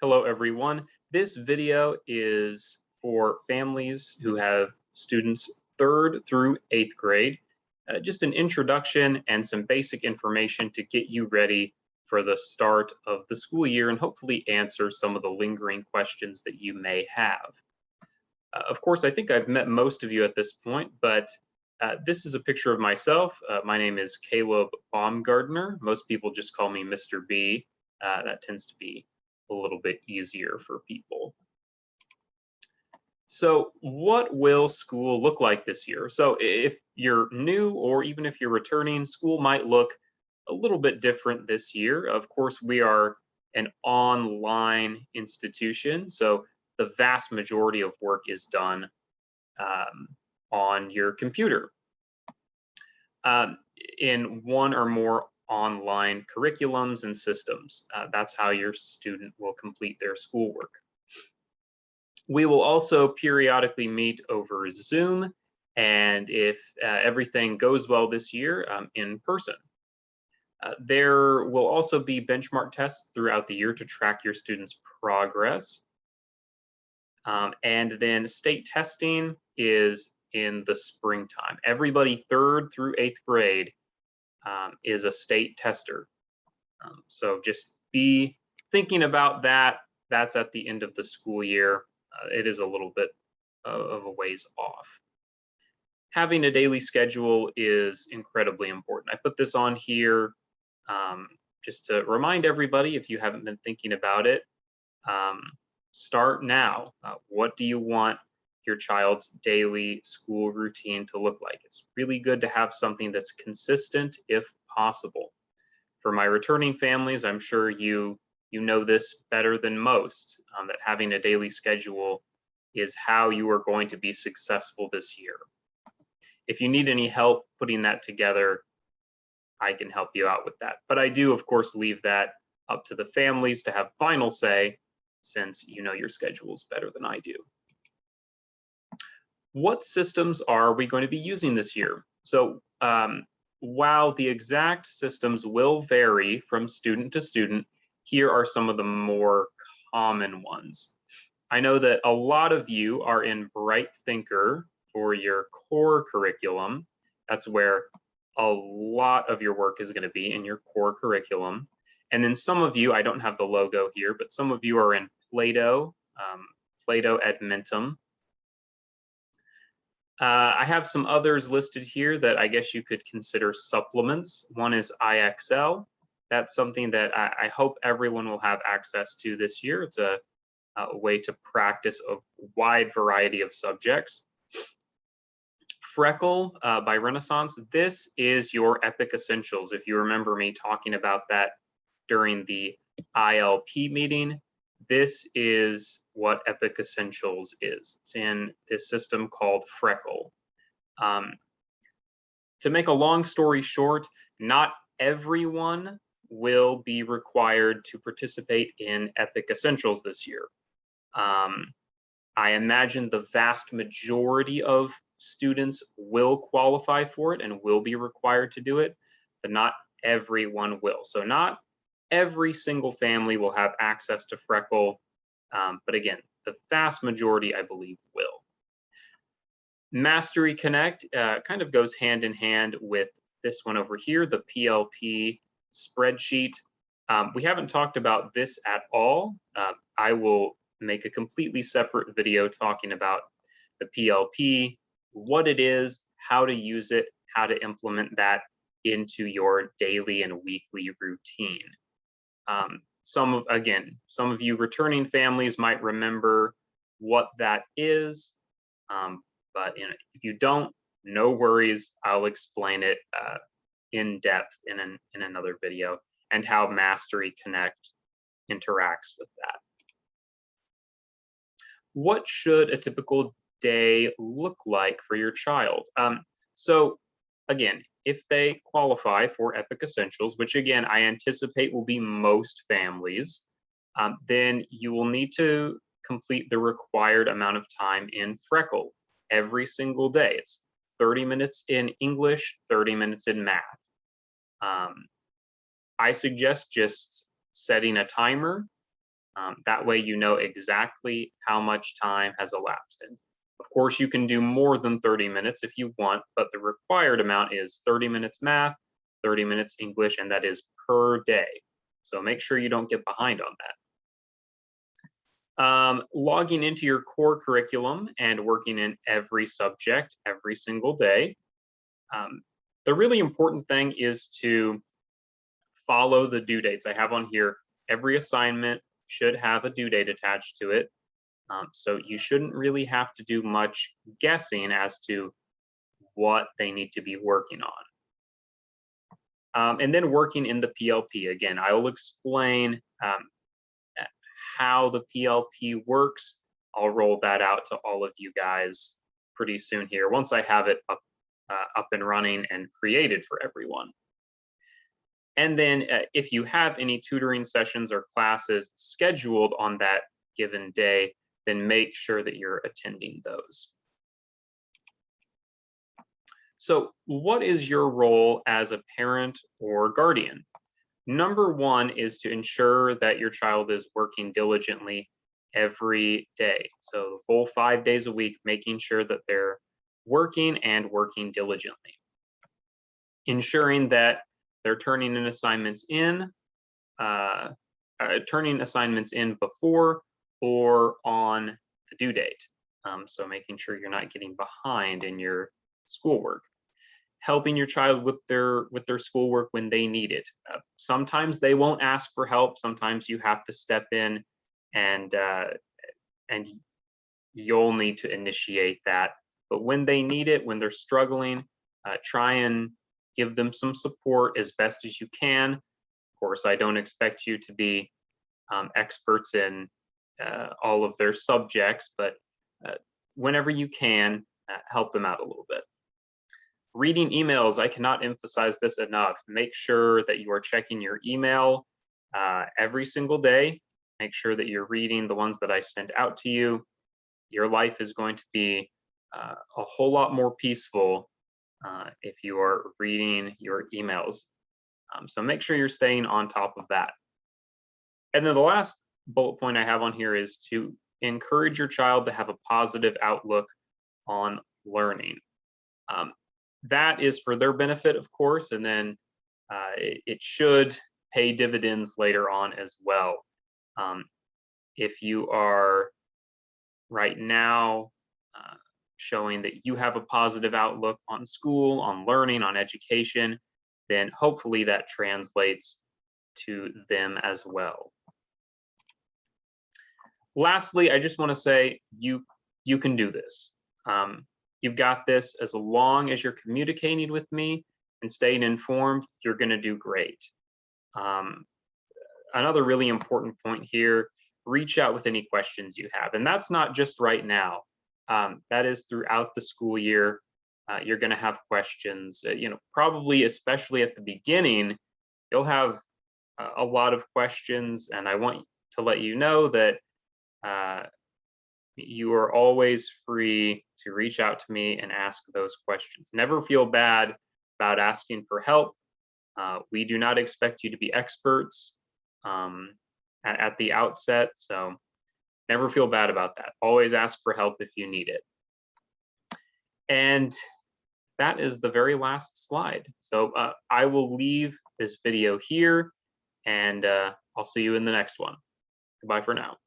Hello, everyone. This video is for families who have students 3rd through 8th grade. Just an introduction and some basic information to get you ready for the start of the school year and hopefully answer some of the lingering questions that you may have. Of course, I think I've met most of you at this point, but this is a picture of myself. My name is Caleb Baumgardner. Most people just call me Mr. B. That tends to be a little bit easier for people. So what will school look like this year? So if you're new or even if you're returning, school might look a little bit different this year. Of course, we are an online institution, so the vast majority of work is done on your computer in one or more online curriculums and systems. That's how your student will complete their schoolwork. We will also periodically meet over Zoom, and if everything goes well this year, in person. There will also be benchmark tests throughout the year to track your students' progress. And then state testing is in the springtime. Everybody 3rd through 8th grade is a state tester. So just be thinking about that. That's at the end of the school year. It is a little bit of a ways off. Having a daily schedule is incredibly important. I put this on here just to remind everybody, if you haven't been thinking about it, start now. What do you want your child's daily school routine to look like? It's really good to have something that's consistent if possible. For my returning families, I'm sure you know this better than most, that having a daily schedule is how you are going to be successful this year. If you need any help putting that together, I can help you out with that. But I do, of course, leave that up to the families to have final say, since you know your schedules better than I do. What systems are we going to be using this year? So while the exact systems will vary from student to student, here are some of the more common ones. I know that a lot of you are in Bright Thinker for your core curriculum. That's where a lot of your work is going to be, in your core curriculum. And then some of you, I don't have the logo here, but some of you are in Plato, Plato Edmentum. I have some others listed here that I guess you could consider supplements. One is IXL. That's something that I hope everyone will have access to this year. It's a way to practice a wide variety of subjects. Freckle by Renaissance. This is your Epic Essentials. If you remember me talking about that during the ILP meeting, this is what Epic Essentials is. It's in this system called Freckle. To make a long story short, not everyone will be required to participate in Epic Essentials this year. I imagine the vast majority of students will qualify for it and will be required to do it, but not everyone will. So not every single family will have access to Freckle, but again, the vast majority, I believe, will. Mastery Connect kind of goes hand in hand with this one over here, the PLP spreadsheet. We haven't talked about this at all. I will make a completely separate video talking about the PLP, what it is, how to use it, how to implement that into your daily and weekly routine. Some of you returning families might remember what that is, but if you don't, no worries. I'll explain it in depth in another video, and how Mastery Connect interacts with that. What should a typical day look like for your child? So again, if they qualify for Epic Essentials, which again, I anticipate will be most families, then you will need to complete the required amount of time in Freckle every single day. It's 30 minutes in English, 30 minutes in math. I suggest just setting a timer That way you know exactly how much time has elapsed. And of course, you can do more than 30 minutes if you want, but the required amount is 30 minutes math, 30 minutes English, and that is per day. So make sure you don't get behind on that. Logging into your core curriculum and working in every subject every single day. The really important thing is to follow the due dates I have on here. Every assignment should have a due date attached to it. So you shouldn't really have to do much guessing as to what they need to be working on. And then working in the PLP. Again, I will explain how the PLP works. I'll roll that out to all of you guys pretty soon here, once I have it up and running and created for everyone. And then if you have any tutoring sessions or classes scheduled on that given day, then make sure that you're attending those. So what is your role as a parent or guardian? Number one is to ensure that your child is working diligently every day. So the full 5 days a week, making sure that they're working and working diligently. Ensuring that they're turning assignments in before or on the due date. So making sure you're not getting behind in your schoolwork. Helping your child with their schoolwork when they need it. Sometimes they won't ask for help. Sometimes you have to step in, and you'll need to initiate that. But when they need it, when they're struggling, try and give them some support as best as you can. Of course, I don't expect you to be experts in all of their subjects, but whenever you can, help them out a little bit. Reading emails, I cannot emphasize this enough. Make sure that you are checking your email every single day. Make sure that you're reading the ones that I send out to you. Your life is going to be a whole lot more peaceful if you are reading your emails. So make sure you're staying on top of that. And then the last bullet point I have on here is to encourage your child to have a positive outlook on learning. That is for their benefit, of course, and then it should pay dividends later on as well. If you are right now showing that you have a positive outlook on school, on learning, on education, then hopefully that translates to them as well. Lastly, I just want to say you can do this. You've got this. As long as you're communicating with me and staying informed, you're going to do great. Another really important point here, reach out with any questions you have. And that's not just right now. That is throughout the school year. You're going to have questions, probably especially at the beginning, you'll have a lot of questions. And I want to let you know that you are always free to reach out to me and ask those questions. Never feel bad about asking for help. We do not expect you to be experts at the outset, so never feel bad about that. Always ask for help if you need it. And that is the very last slide. So I will leave this video here, and I'll see you in the next one. Goodbye for now.